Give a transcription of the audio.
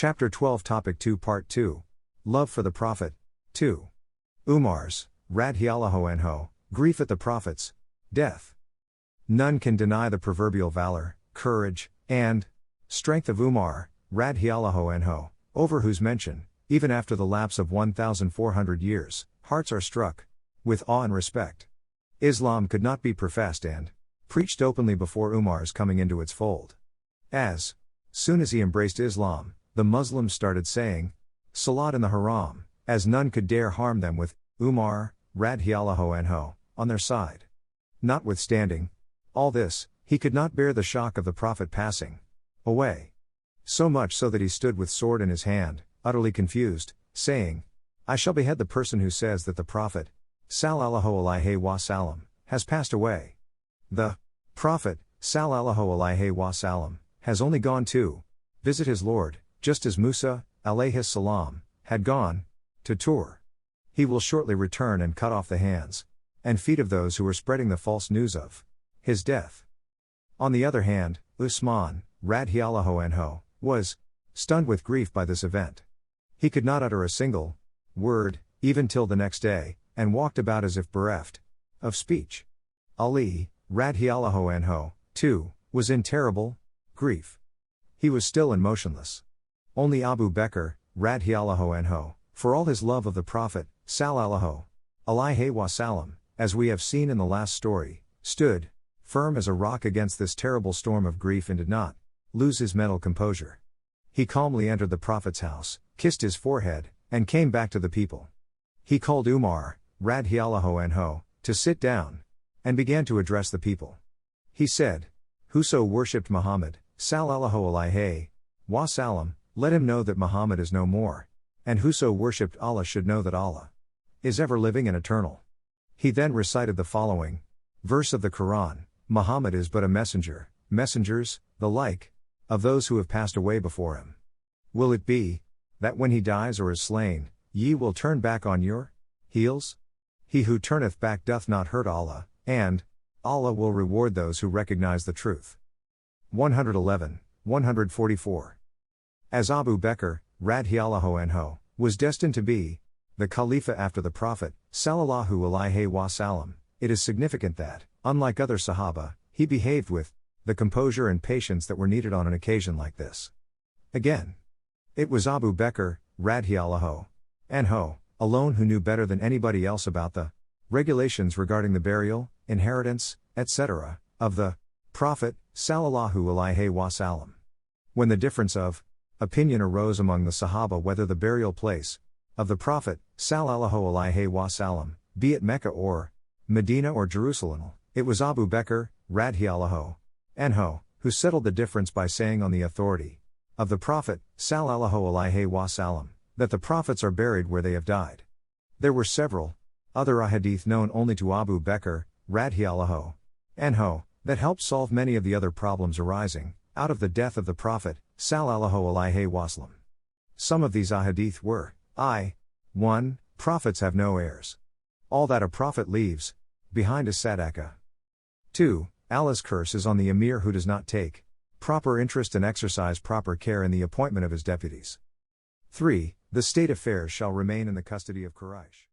Chapter 12 Topic 2 Part 2. Love for the Prophet. 2. Umar's, radhiyallahu anhu, grief at the Prophet's death. None can deny the proverbial valor, courage, and strength of Umar, radhiyallahu anhu, over whose mention, even after the lapse of 1,400 years, hearts are struck with awe and respect. Islam could not be professed and preached openly before Umar's coming into its fold. As soon as he embraced Islam, the Muslims started saying Salat in the Haram, as none could dare harm them with Umar, radhiyallahu anhu, on their side. Notwithstanding all this, he could not bear the shock of the Prophet passing away. So much so that he stood with sword in his hand, utterly confused, saying, I shall behead the person who says that the Prophet, sallallahu alaihi wasallam, has passed away. The Prophet, sallallahu alaihi wasallam, has only gone to visit his Lord, just as Musa, alayhi salam, had gone to Tur. He will shortly return and cut off the hands and feet of those who were spreading the false news of his death. On the other hand, Usman, radhiyallahu anhu, was stunned with grief by this event. He could not utter a single word, even till the next day, and walked about as if bereft of speech. Ali, radhiyallahu anhu, too, was in terrible grief. He was still and motionless. Only Abu Bakr, radhiyallahu anhu, for all his love of the Prophet, sallallahu alaihi wasallam, as we have seen in the last story, stood firm as a rock against this terrible storm of grief and did not lose his mental composure. He calmly entered the Prophet's house, kissed his forehead, and came back to the people. He called Umar, radhiyallahu anhu, to sit down, and began to address the people. He said, Whoso worshipped Muhammad, sallallahu alaihi wasallam, let him know that Muhammad is no more, and whoso worshipped Allah should know that Allah is ever living and eternal. He then recited the following verse of the Quran, Muhammad is but a messenger, messengers, the like, of those who have passed away before him. Will it be, that when he dies or is slain, ye will turn back on your heels? He who turneth back doth not hurt Allah, and Allah will reward those who recognize the truth. 111, 144. As Abu Bakr, radhiyallahu anhu, was destined to be the Khalifa after the Prophet, sallallahu alaihi wasallam, it is significant that, unlike other Sahaba, he behaved with the composure and patience that were needed on an occasion like this. Again, it was Abu Bakr, radhiyallahu anhu, alone who knew better than anybody else about the regulations regarding the burial, inheritance, etc., of the Prophet, sallallahu alaihi wasallam. When the difference of opinion arose among the Sahaba whether the burial place of the Prophet, sallallahu alaihi wasallam, be it Mecca or Medina or Jerusalem, it was Abu Bakr, radhiyallahu anhu, who settled the difference by saying on the authority of the Prophet, sallallahu alaihi wasallam, that the prophets are buried where they have died. There were several other ahadith known only to Abu Bakr, radhiyallahu anhu, that helped solve many of the other problems arising out of the death of the Prophet, sallallahu alaihi wasallam. Some of these ahadith were 1. Prophets have no heirs. All that a prophet leaves behind is sadaqah. 2. Allah's curse is on the emir who does not take proper interest and exercise proper care in the appointment of his deputies. 3. The state affairs shall remain in the custody of Quraysh.